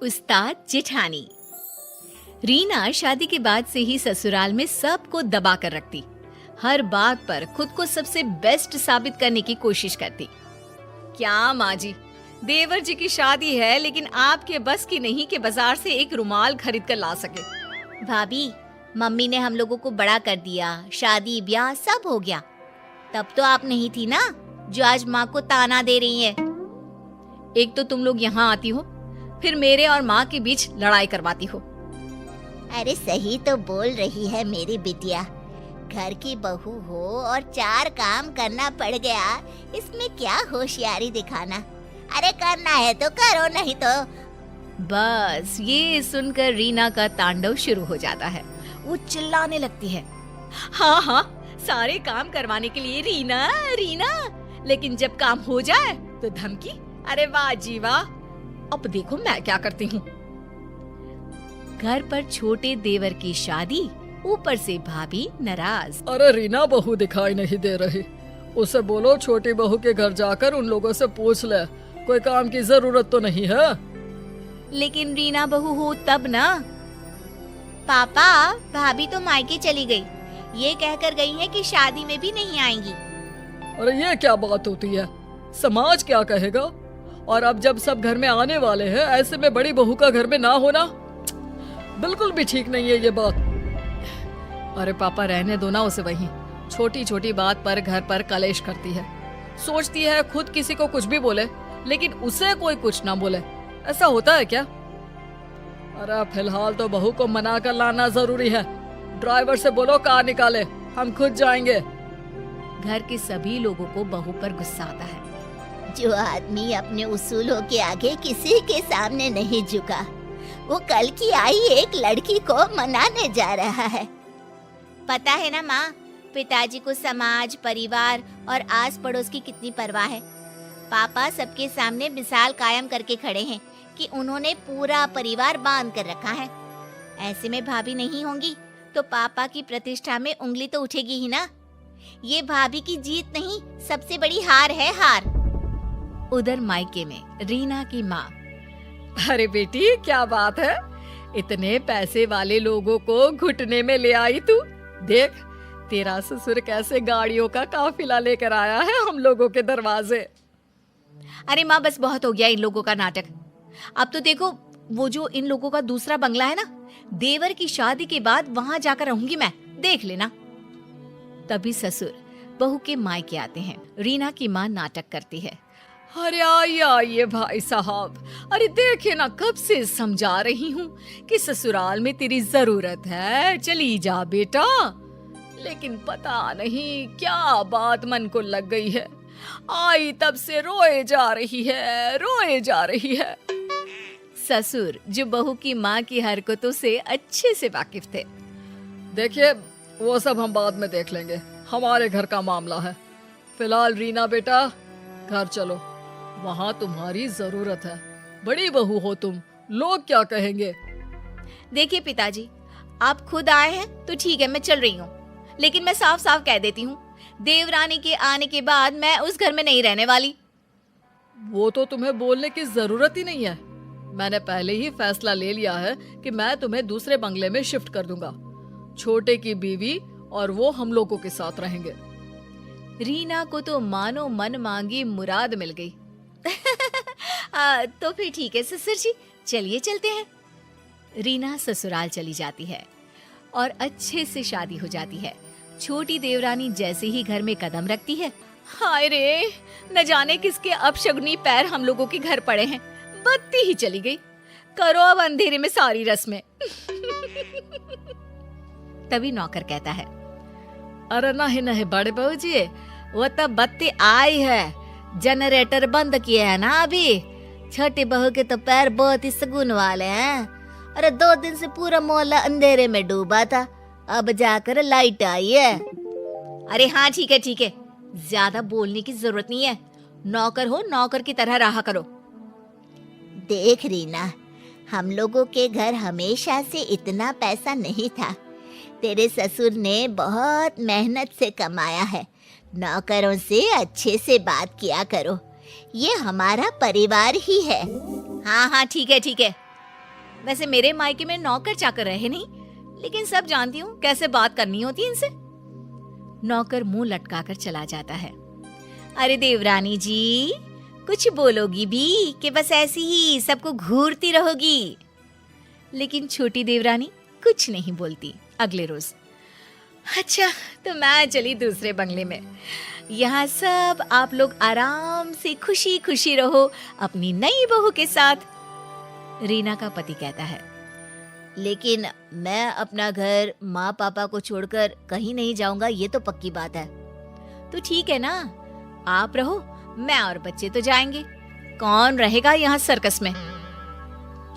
उस्ताद जेठानी। रीना शादी के बाद से ही ससुराल में सबको दबा कर रखती। हर बात पर खुद को सबसे बेस्ट साबित करने की कोशिश करती। क्या माँ जी, देवर जी की शादी है लेकिन आपके बस की नहीं कि बाजार से एक रुमाल खरीद कर ला सके। भाभी, मम्मी ने हम लोगों को बड़ा कर दिया, शादी ब्याह सब हो गया। तब तो आप नहीं थी ना, जो आज माँ को ताना दे रही है। एक तो तुम लोग यहाँ आती हो, फिर मेरे और माँ के बीच लड़ाई करवाती हो। अरे सही तो बोल रही है मेरी बिटिया। घर की बहू हो और 4 काम करना पड़ गया, इसमें क्या होशियारी दिखाना। अरे करना है तो करो, नहीं तो। बस ये सुनकर रीना का तांडव शुरू हो जाता है। वो चिल्लाने लगती है, हाँ हाँ, सारे काम करवाने के लिए रीना रीना, लेकिन जब काम हो जाए तो धमकी। अरे वाह जी वाह, अब देखो मैं क्या करती हूँ। घर पर छोटे देवर की शादी, ऊपर से भाभी नाराज। अरे रीना बहू दिखाई नहीं दे रही, उसे बोलो छोटी बहू के घर जाकर उन लोगों से पूछ ले, कोई काम की जरूरत तो नहीं है। लेकिन रीना बहू हो तब ना। पापा, भाभी तो मायके चली गई, ये कहकर गई है कि शादी में भी नहीं आएंगी। अरे ये क्या बात होती है, समाज क्या कहेगा। और अब जब सब घर में आने वाले हैं, ऐसे में बड़ी बहू का घर में ना होना बिल्कुल भी ठीक नहीं है ये बात। अरे पापा रहने दो ना उसे, वहीं छोटी छोटी बात पर घर पर कलेश करती है। सोचती है खुद किसी को कुछ भी बोले लेकिन उसे कोई कुछ ना बोले। ऐसा होता है क्या? अरे फिलहाल तो बहू को मना कर लाना जरूरी है। ड्राइवर से बोलो कार निकाले, हम खुद जाएंगे। घर के सभी लोगों को बहू पर गुस्सा आता है। जो आदमी अपने उसूलों के आगे किसी के सामने नहीं झुका, वो कल की आई एक लड़की को मनाने जा रहा है। पता है ना माँ, पिताजी को समाज, परिवार और आस पड़ोस की कितनी परवाह है। पापा सबके सामने मिसाल कायम करके खड़े हैं कि उन्होंने पूरा परिवार बांध कर रखा है। ऐसे में भाभी नहीं होंगी तो पापा की प्रतिष्ठा में उंगली तो उठेगी ही ना। ये भाभी की जीत नहीं, सबसे बड़ी हार है, हार। उधर मायके में रीना की माँ, अरे बेटी क्या बात है, इतने पैसे वाले लोगों को घुटने में ले आई तू। देख तेरा ससुर कैसे गाड़ियों का काफिला लेकर आया है हम लोगों के दरवाजे। अरे माँ बस बहुत हो गया इन लोगों का नाटक। अब तो देखो वो जो इन लोगों का दूसरा बंगला है ना, देवर की शादी के बाद वहां जाकर रहूंगी मैं, देख लेना। तभी ससुर बहू के मायके आते हैं। रीना की माँ नाटक करती है, अरे आइए भाई साहब, अरे देखे ना कब से समझा रही हूँ कि ससुराल में तेरी जरूरत है, चली जा बेटा। लेकिन पता नहीं क्या बात मन को लग गई है, आई तब से रोए जा रही है। ससुर जो बहू की माँ की हरकतों से अच्छे से वाकिफ थे। देखिए वो सब हम बाद में देख लेंगे, हमारे घर का मामला है। फिलहाल रीना बेटा घर चलो, वहाँ तुम्हारी जरूरत है। बड़ी बहू हो तुम, लोग क्या कहेंगे। देखिए पिताजी, आप खुद आए हैं तो ठीक है, मैं चल रही हूँ, लेकिन मैं साफ साफ कह देती हूँ, देवरानी के आने के बाद मैं उस घर में नहीं रहने वाली। वो तो तुम्हें बोलने की जरूरत ही नहीं है। मैंने पहले ही फैसला ले लिया है कि मैं तुम्हें दूसरे बंगले में शिफ्ट कर दूंगा। छोटे की बीवी और वो हम लोगों के साथ रहेंगे। रीना को तो मानो मन मांगी मुराद मिल गई। तो फिर ठीक है ससुर जी, चलिए चलते हैं। रीना ससुराल चली जाती है और अच्छे से शादी हो जाती है। छोटी देवरानी जैसे ही घर में कदम रखती है, हाय रे, न जाने किसके अपशगुनी पैर हम लोगों के घर पड़े हैं। बत्ती ही चली गई, करो अब अंधेरे में सारी रस्में। तभी नौकर कहता है, अरे नहीं बड़े बहू जी, वो तो बत्ती आई है, जनरेटर बंद किया है ना अभी। छोटी बहू के तो पैर बहुत ही सगुन वाले हैं। अरे 2 दिन से पूरा मोहल्ला अंधेरे में डूबा था, अब जाकर लाइट आई है। अरे हाँ ठीक है, ज्यादा बोलने की जरूरत नहीं है। नौकर हो, नौकर की तरह रहा करो। देख रीना, हम लोगों के घर हमेशा से इतना पैसा नहीं था। तेरे ससुर ने बहुत मेहनत से कमाया है। नौकरों से अच्छे से बात किया करो, ये हमारा परिवार ही है। हाँ ठीक है, वैसे मेरे मायके में नौकर चाकर रहे नहीं, लेकिन सब जानती हूँ कैसे बात करनी होती है इनसे। नौकर मुंह लटकाकर चला जाता है। अरे देवरानी जी, कुछ बोलोगी भी कि बस ऐसी ही सबको घूरती रहोगी? लेकिन छोटी देवरानी कुछ नहीं बोलती। अगले रोज, अच्छा तो मैं चली दूसरे बंगले में। यहाँ सब आप लोग आराम से खुशी खुशी रहो अपनी नई बहू के साथ। रीना का पति कहता है, लेकिन मैं अपना घर माँ पापा को छोड़कर कहीं नहीं जाऊंगा, ये तो पक्की बात है। तो ठीक है ना, आप रहो, मैं और बच्चे तो जाएंगे। कौन रहेगा यहाँ सर्कस में?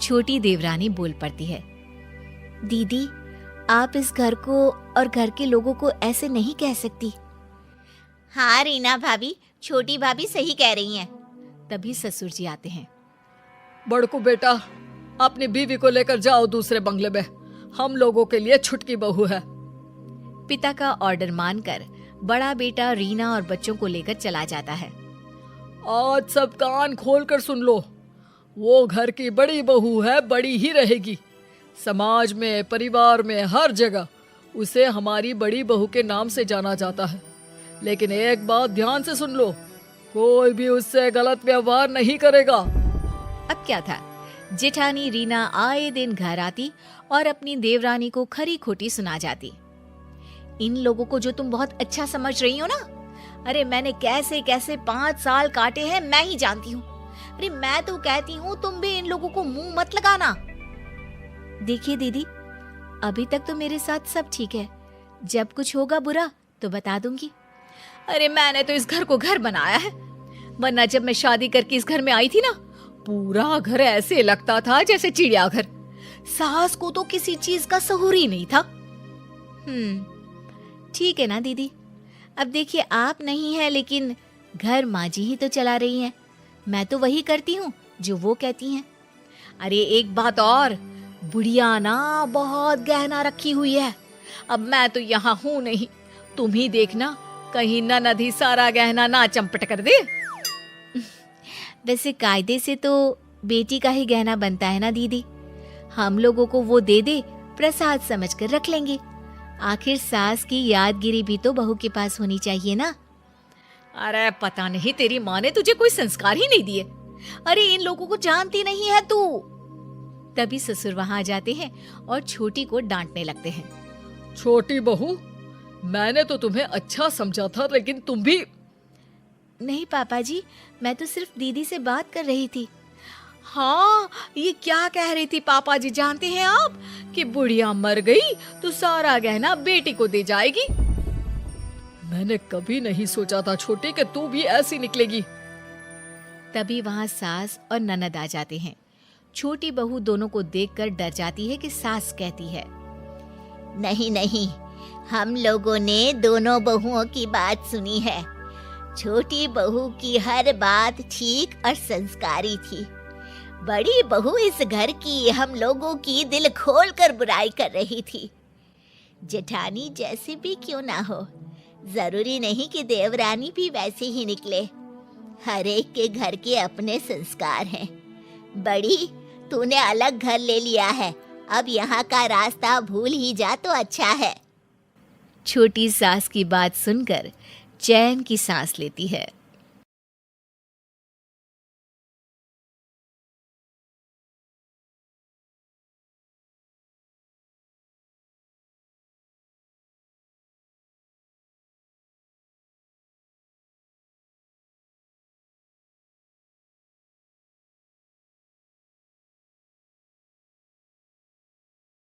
छोटी देवरानी बोल पड़ती है, दीदी आप इस घर को और घर के लोगों को ऐसे नहीं कह सकती। हाँ रीना भाभी, छोटी भाभी सही कह रही हैं। तभी ससुर जी आते हैं। बड़कू बेटा, अपनी बीवी को लेकर जाओ दूसरे बंगले में, हम लोगों के लिए छुटकी बहू है। पिता का ऑर्डर मानकर बड़ा बेटा रीना और बच्चों को लेकर चला जाता है। आज सब कान खोलकर सुन लो, वो घर की बड़ी बहू है, बड़ी ही रहेगी। समाज में, परिवार में, हर जगह उसे हमारी बड़ी बहू के नाम से जाना जाता है। लेकिन एक बात ध्यान से सुन लो, कोई भी उससे गलत व्यवहार नहीं करेगा। अब क्या था, जेठानी रीना आए दिन घर आती और अपनी देवरानी को खरी खोटी सुना जाती। इन लोगों को जो तुम बहुत अच्छा समझ रही हो ना, अरे मैंने कैसे कैसे 5 साल काटे हैं मैं ही जानती हूँ। अरे मैं तो कहती हूँ तुम भी इन लोगों को मुंह मत लगाना। देखिए दीदी, अभी तक तो मेरे साथ सब ठीक है, जब कुछ होगा बुरा तो बता दूंगी। अरे मैंने तो इस घर को घर बनाया है, वरना जब मैं शादी करके इस घर में आई थी ना, पूरा घर ऐसे लगता था जैसे चिड़ियाघर। सास को तो किसी चीज का सहूर ही नहीं था। ठीक है ना दीदी, अब देखिए आप नहीं है, लेकिन घर माँ जी ही तो चला रही हैं। मैं तो वही करती हूँ जो वो कहती हैं। अरे एक बात और, बुढ़िया ना बहुत गहना रखी हुई है। अब मैं तो यहाँ हूँ नहीं, तुम ही देखना कहीं ननद ही सारा गहना ना चंपट कर दे। वैसे कायदे से तो बेटी का ही गहना बनता है ना दीदी, हम लोगों को वो दे दे, प्रसाद समझकर रख लेंगे। आखिर सास की यादगिरी भी तो बहू के पास होनी चाहिए ना। अरे पता नहीं तेरी माँ ने तुझे कोई संस्कार ही नहीं दिए। अरे इन लोगों को जानती नहीं है तू। तभी ससुर वहां आ जाते हैं और छोटी को डांटने लगते हैं। छोटी बहू, मैंने तो तुम्हें अच्छा समझा था, लेकिन तुम भी। नहीं पापा जी, मैं तो सिर्फ दीदी से बात कर रही थी। हाँ, ये क्या कह रही थी पापा जी जानते हैं आप, कि बुढ़िया मर गई तो सारा गहना बेटी को दे जाएगी। मैंने कभी नहीं सोचा था छोटी कि तू भी ऐसी निकलेगी। तभी वहां सास और ननद आ जाते हैं। छोटी बहू दोनों को देखकर डर जाती है कि सास कहती है, नहीं नहीं, हम लोगों ने दोनों बहुओं की बात सुनी है। छोटी बहू की हर बात ठीक और संस्कारी थी। बड़ी बहू इस घर की हम लोगों की दिल खोल कर बुराई कर रही थी। जेठानी जैसे भी क्यों ना हो, जरूरी नहीं कि देवरानी भी वैसे ही निकले। हर एक के घर के अपने संस्कार हैं। बड़ी, तूने अलग घर ले लिया है, अब यहाँ का रास्ता भूल ही जा तो अच्छा है। छोटी सास की बात सुनकर चैन की सांस लेती है।